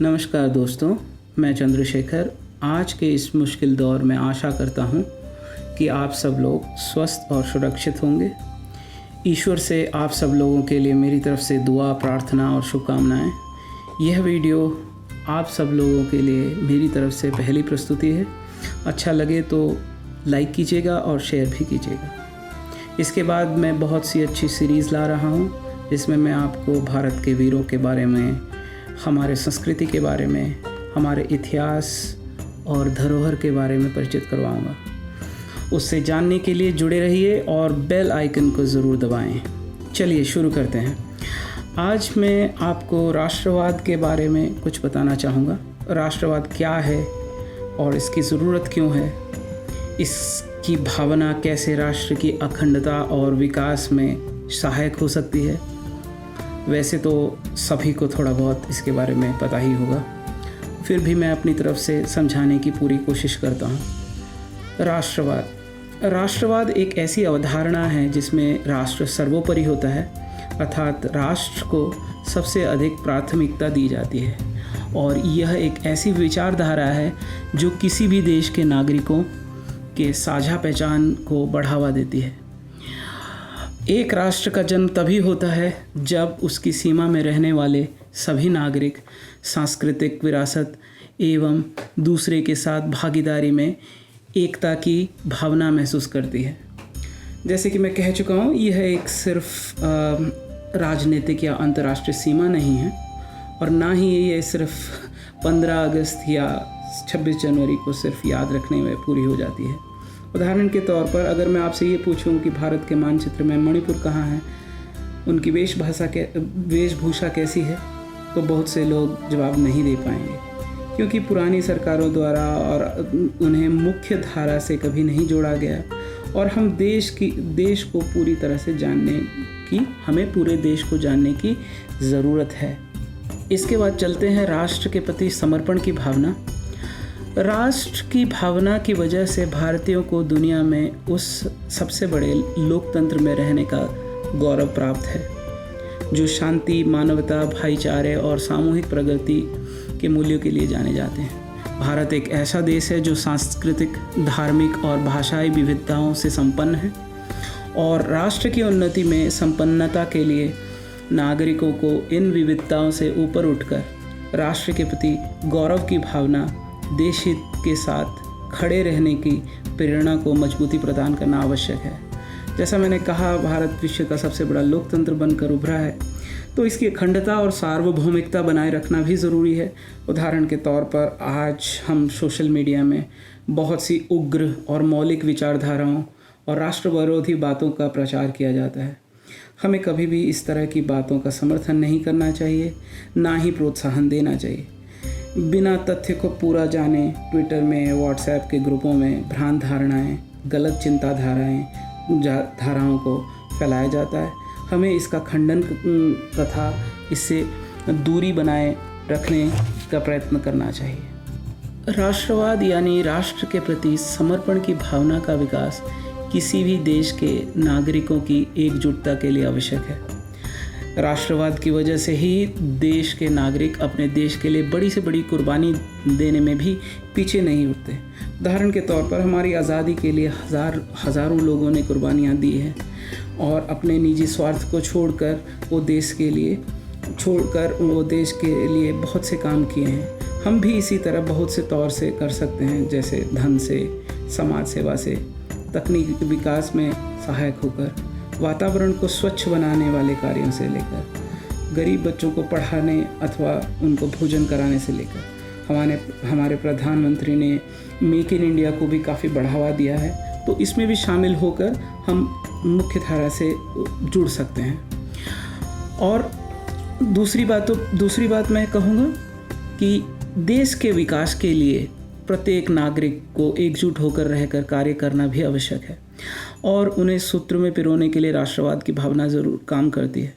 नमस्कार दोस्तों, मैं चंद्रशेखर। आज के इस मुश्किल दौर में आशा करता हूँ कि आप सब लोग स्वस्थ और सुरक्षित होंगे। ईश्वर से आप सब लोगों के लिए मेरी तरफ से दुआ, प्रार्थना और शुभकामनाएं। यह वीडियो आप सब लोगों के लिए मेरी तरफ से पहली प्रस्तुति है। अच्छा लगे तो लाइक कीजिएगा और शेयर भी कीजिएगा। इसके बाद मैं बहुत सी अच्छी सीरीज़ ला रहा हूँ जिसमें मैं आपको भारत के वीरों के बारे में, हमारे संस्कृति के बारे में, हमारे इतिहास और धरोहर के बारे में परिचित करवाऊँगा। उससे जानने के लिए जुड़े रहिए और बेल आइकन को ज़रूर दबाएं। चलिए शुरू करते हैं। आज मैं आपको राष्ट्रवाद के बारे में कुछ बताना चाहूँगा। राष्ट्रवाद क्या है और इसकी ज़रूरत क्यों है, इसकी भावना कैसे राष्ट्र की अखंडता और विकास में सहायक हो सकती है। वैसे तो सभी को थोड़ा बहुत इसके बारे में पता ही होगा, फिर भी मैं अपनी तरफ से समझाने की पूरी कोशिश करता हूँ। राष्ट्रवाद एक ऐसी अवधारणा है जिसमें राष्ट्र सर्वोपरि होता है, अर्थात राष्ट्र को सबसे अधिक प्राथमिकता दी जाती है। और यह एक ऐसी विचारधारा है जो किसी भी देश के नागरिकों के साझा पहचान को बढ़ावा देती है। एक राष्ट्र का जन्म तभी होता है जब उसकी सीमा में रहने वाले सभी नागरिक सांस्कृतिक विरासत एवं दूसरे के साथ भागीदारी में एकता की भावना महसूस करती है। जैसे कि मैं कह चुका हूँ, यह एक सिर्फ राजनीतिक या अंतर्राष्ट्रीय सीमा नहीं है और ना ही ये सिर्फ 15 अगस्त या 26 जनवरी को सिर्फ याद रखने में पूरी हो जाती है। उदाहरण के तौर पर अगर मैं आपसे ये पूछूं कि भारत के मानचित्र में मणिपुर कहाँ है, उनकी वेशभूषा कैसी है, तो बहुत से लोग जवाब नहीं दे पाएंगे, क्योंकि पुरानी सरकारों द्वारा और उन्हें मुख्य धारा से कभी नहीं जोड़ा गया। और हम देश को पूरी तरह से हमें पूरे देश को जानने की ज़रूरत है। इसके बाद चलते हैं राष्ट्र के प्रति समर्पण की भावना। राष्ट्र की भावना की वजह से भारतीयों को दुनिया में उस सबसे बड़े लोकतंत्र में रहने का गौरव प्राप्त है जो शांति, मानवता, भाईचारे और सामूहिक प्रगति के मूल्यों के लिए जाने जाते हैं। भारत एक ऐसा देश है जो सांस्कृतिक, धार्मिक और भाषाई विविधताओं से संपन्न है और राष्ट्र की उन्नति में संपन्नता के लिए नागरिकों को इन विविधताओं से ऊपर उठकर राष्ट्र के प्रति गौरव की भावना, देश हित के साथ खड़े रहने की प्रेरणा को मजबूती प्रदान करना आवश्यक है। जैसा मैंने कहा, भारत विश्व का सबसे बड़ा लोकतंत्र बनकर उभरा है, तो इसकी अखंडता और सार्वभौमिकता बनाए रखना भी ज़रूरी है। उदाहरण के तौर पर आज हम सोशल मीडिया में बहुत सी उग्र और मौलिक विचारधाराओं और राष्ट्र विरोधी बातों का प्रचार किया जाता है। हमें कभी भी इस तरह की बातों का समर्थन नहीं करना चाहिए, ना ही प्रोत्साहन देना चाहिए। बिना तथ्य को पूरा जाने ट्विटर में, व्हाट्सएप के ग्रुपों में भ्रांत धारणाएं, गलत धाराओं को फैलाया जाता है। हमें इसका खंडन तथा इससे दूरी बनाए रखने का प्रयत्न करना चाहिए। राष्ट्रवाद यानी राष्ट्र के प्रति समर्पण की भावना का विकास किसी भी देश के नागरिकों की एकजुटता के लिए आवश्यक है। राष्ट्रवाद की वजह से ही देश के नागरिक अपने देश के लिए बड़ी से बड़ी कुर्बानी देने में भी पीछे नहीं उठते। उदाहरण के तौर पर हमारी आज़ादी के लिए हज़ारों लोगों ने कुर्बानियाँ दी हैं और अपने निजी स्वार्थ को छोड़कर वो देश के लिए बहुत से काम किए हैं। हम भी इसी तरह बहुत से तौर से कर सकते हैं, जैसे धन से, समाज सेवा से, तकनीकी विकास में सहायक होकर, वातावरण को स्वच्छ बनाने वाले कार्यों से लेकर, गरीब बच्चों को पढ़ाने अथवा उनको भोजन कराने से लेकर। हमारे प्रधानमंत्री ने मेक इन इंडिया को भी काफ़ी बढ़ावा दिया है, तो इसमें भी शामिल होकर हम मुख्य धारा से जुड़ सकते हैं। और दूसरी बात मैं कहूँगा कि देश के विकास के लिए प्रत्येक नागरिक को एकजुट होकर रहकर कार्य करना भी आवश्यक है और उन्हें सूत्र में पिरोने के लिए राष्ट्रवाद की भावना ज़रूर काम करती है।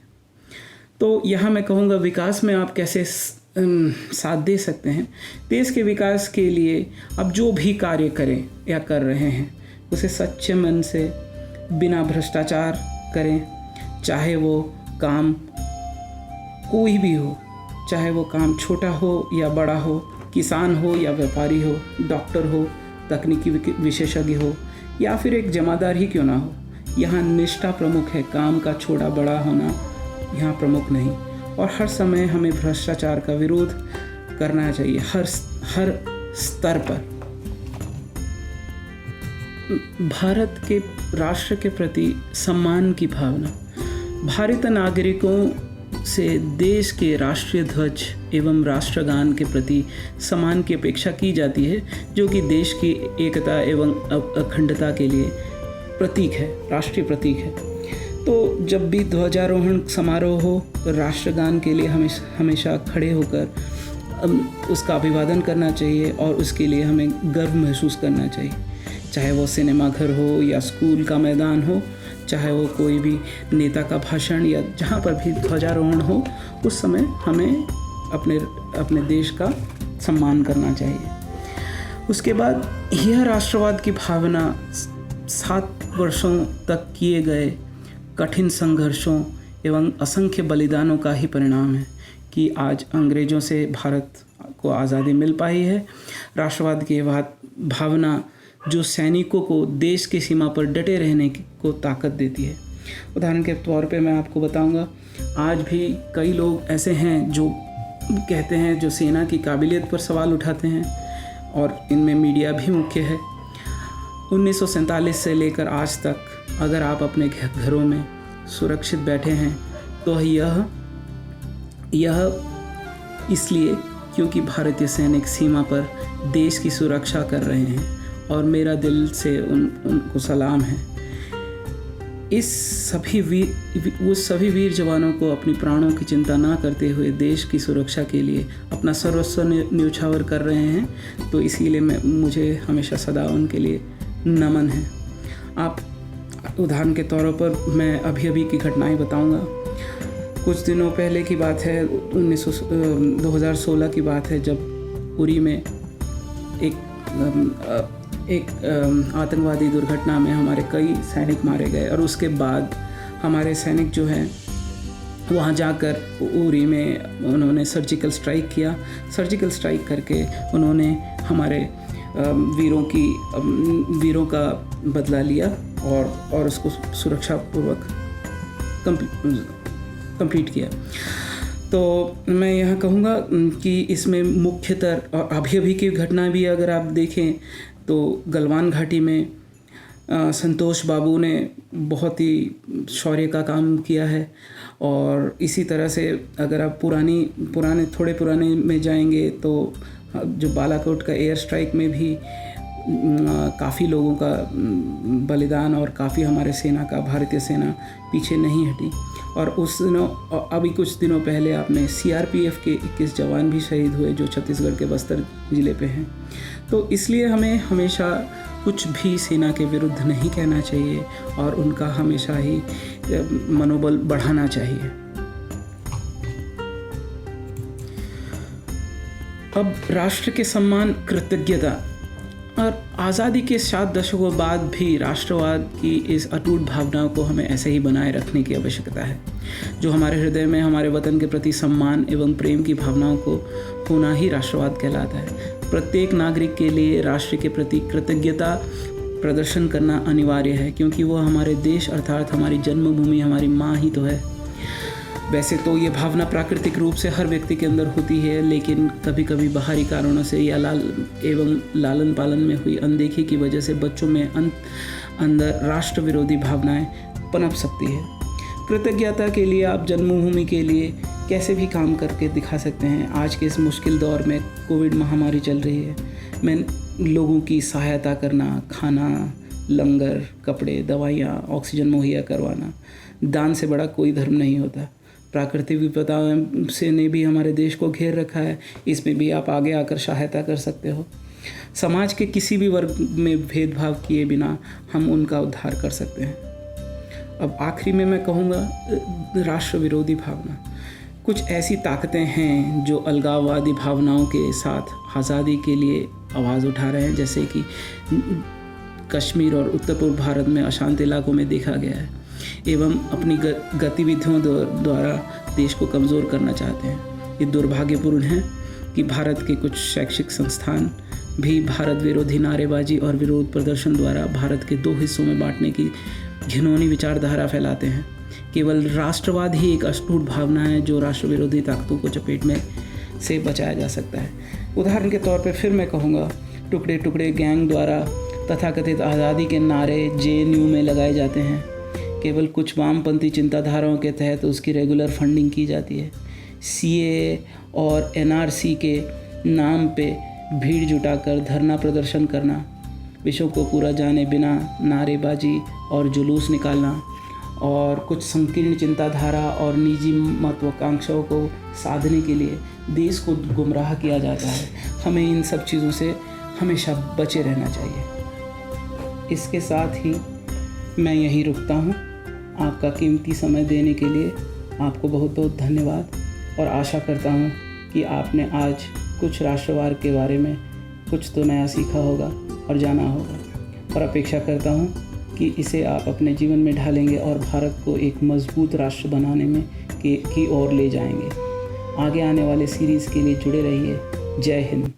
तो यहाँ मैं कहूँगा, विकास में आप कैसे साथ दे सकते हैं। देश के विकास के लिए अब जो भी कार्य करें या कर रहे हैं उसे सच्चे मन से, बिना भ्रष्टाचार करें, चाहे वो काम कोई भी हो, चाहे वो काम छोटा हो या बड़ा हो, किसान हो या व्यापारी हो, डॉक्टर हो, तकनीकी विशेषज्ञ हो या फिर एक जमादार ही क्यों ना हो, यहाँ निष्ठा प्रमुख है। काम का छोटा बड़ा होना यहाँ प्रमुख नहीं। और हर समय हमें भ्रष्टाचार का विरोध करना चाहिए, हर स्तर पर। भारत के राष्ट्र के प्रति सम्मान की भावना। भारतीय नागरिकों से देश के राष्ट्रीय ध्वज एवं राष्ट्रगान के प्रति सम्मान की अपेक्षा की जाती है, जो कि देश की एकता एवं अखंडता के लिए प्रतीक है, राष्ट्रीय प्रतीक है। तो जब भी ध्वजारोहण समारोह हो तो राष्ट्रगान के लिए हमेशा खड़े होकर उसका अभिवादन करना चाहिए और उसके लिए हमें गर्व महसूस करना चाहिए। चाहे वो सिनेमा घर हो या स्कूल का मैदान हो, चाहे वो कोई भी नेता का भाषण या जहाँ पर भी ध्वजारोहण हो, उस समय हमें अपने देश का सम्मान करना चाहिए। उसके बाद यह राष्ट्रवाद की भावना 7 वर्षों तक किए गए कठिन संघर्षों एवं असंख्य बलिदानों का ही परिणाम है कि आज अंग्रेज़ों से भारत को आज़ादी मिल पाई है। राष्ट्रवाद की भावना जो सैनिकों को देश की सीमा पर डटे रहने को ताकत देती है। उदाहरण के तौर पे मैं आपको बताऊंगा, आज भी कई लोग ऐसे हैं जो कहते हैं, जो सेना की काबिलियत पर सवाल उठाते हैं और इनमें मीडिया भी मुख्य है। 1947 से लेकर आज तक अगर आप अपने घरों में सुरक्षित बैठे हैं तो यह इसलिए क्योंकि भारतीय सैनिक सीमा पर देश की सुरक्षा कर रहे हैं और मेरा दिल से उनको सलाम है। उस सभी वीर जवानों को अपनी प्राणों की चिंता ना करते हुए देश की सुरक्षा के लिए अपना सर्वस्व न्यौछावर कर रहे हैं, तो इसीलिए मुझे हमेशा सदा उनके लिए नमन है। आप उदाहरण के तौर पर मैं अभी की घटनाएं बताऊंगा। कुछ दिनों पहले की बात है, 2016 की बात है, जब उरी में एक आतंकवादी दुर्घटना में हमारे कई सैनिक मारे गए और उसके बाद हमारे सैनिक जो हैं वहाँ जाकर उरी में उन्होंने सर्जिकल स्ट्राइक किया। सर्जिकल स्ट्राइक करके उन्होंने हमारे वीरों का बदला लिया और उसको सुरक्षापूर्वक कंप्लीट किया। तो मैं यहाँ कहूँगा कि इसमें मुख्यतः अभी की घटना भी अगर आप देखें तो गलवान घाटी में संतोष बाबू ने बहुत ही शौर्य का काम किया है। और इसी तरह से अगर आप थोड़े पुराने में जाएंगे तो जो बालाकोट का एयर स्ट्राइक में भी काफ़ी लोगों का बलिदान और काफ़ी हमारे भारतीय सेना पीछे नहीं हटी। और अभी कुछ दिनों पहले आपने CRPF के 21 जवान भी शहीद हुए जो छत्तीसगढ़ के बस्तर ज़िले पे हैं। तो इसलिए हमें हमेशा कुछ भी सेना के विरुद्ध नहीं कहना चाहिए और उनका हमेशा ही मनोबल बढ़ाना चाहिए। अब राष्ट्र के सम्मान, कृतज्ञता। और आज़ादी के 7 दशकों बाद भी राष्ट्रवाद की इस अटूट भावना को हमें ऐसे ही बनाए रखने की आवश्यकता है। जो हमारे हृदय में हमारे वतन के प्रति सम्मान एवं प्रेम की भावनाओं को होना ही राष्ट्रवाद कहलाता है। प्रत्येक नागरिक के लिए राष्ट्र के प्रति कृतज्ञता प्रदर्शन करना अनिवार्य है, क्योंकि वह हमारे देश अर्थात हमारी जन्मभूमि, हमारी माँ ही तो है। वैसे तो ये भावना प्राकृतिक रूप से हर व्यक्ति के अंदर होती है, लेकिन कभी कभी बाहरी कारणों से या लालन पालन में हुई अनदेखी की वजह से बच्चों में अंदर राष्ट्र विरोधी भावनाएं पनप सकती है। कृतज्ञता के लिए आप जन्मभूमि के लिए कैसे भी काम करके दिखा सकते हैं। आज के इस मुश्किल दौर में कोविड महामारी चल रही है, मैं लोगों की सहायता करना, खाना, लंगर, कपड़े, दवाइयाँ, ऑक्सीजन मुहैया करवाना, दान से बड़ा कोई धर्म नहीं होता। प्राकृतिक विपदाओं से ने भी हमारे देश को घेर रखा है, इसमें भी आप आगे आकर सहायता कर सकते हो। समाज के किसी भी वर्ग में भेदभाव किए बिना हम उनका उद्धार कर सकते हैं। अब आखिरी में मैं कहूँगा राष्ट्र विरोधी भावना। कुछ ऐसी ताकतें हैं जो अलगाववादी भावनाओं के साथ आज़ादी के लिए आवाज़ उठा रहे हैं, जैसे कि कश्मीर और उत्तर पूर्व भारत में अशांत इलाकों में देखा गया है, एवं अपनी गतिविधियों द्वारा देश को कमज़ोर करना चाहते हैं। ये दुर्भाग्यपूर्ण है कि भारत के कुछ शैक्षिक संस्थान भी भारत विरोधी नारेबाजी और विरोध प्रदर्शन द्वारा भारत के 2 हिस्सों में बांटने की घिनौनी विचारधारा फैलाते हैं। केवल राष्ट्रवाद ही एक अटूट भावना है जो राष्ट्र विरोधी ताकतों को चपेट में से बचाया जा सकता है। उदाहरण के तौर पे फिर मैं कहूँगा, टुकड़े टुकड़े गैंग द्वारा तथाकथित आज़ादी के नारे JNU में लगाए जाते हैं। केवल कुछ वामपंथी चिंताधाराओं के तहत उसकी रेगुलर फंडिंग की जाती है। CAA और NRC के नाम पे भीड़ जुटाकर धरना प्रदर्शन करना, विषयों को पूरा जाने बिना नारेबाजी और जुलूस निकालना और कुछ संकीर्ण चिंताधारा और निजी महत्वाकांक्षाओं को साधने के लिए देश को गुमराह किया जाता है। हमें इन सब चीज़ों से हमेशा बचे रहना चाहिए। इसके साथ ही मैं यहीं रुकता हूँ। आपका कीमती समय देने के लिए आपको बहुत बहुत धन्यवाद और आशा करता हूँ कि आपने आज कुछ राष्ट्रवाद के बारे में कुछ तो नया सीखा होगा और जाना होगा, और अपेक्षा करता हूँ कि इसे आप अपने जीवन में ढालेंगे और भारत को एक मजबूत राष्ट्र बनाने में की ओर ले जाएंगे। आगे आने वाले सीरीज़ के लिए जुड़े रहिए। जय हिंद।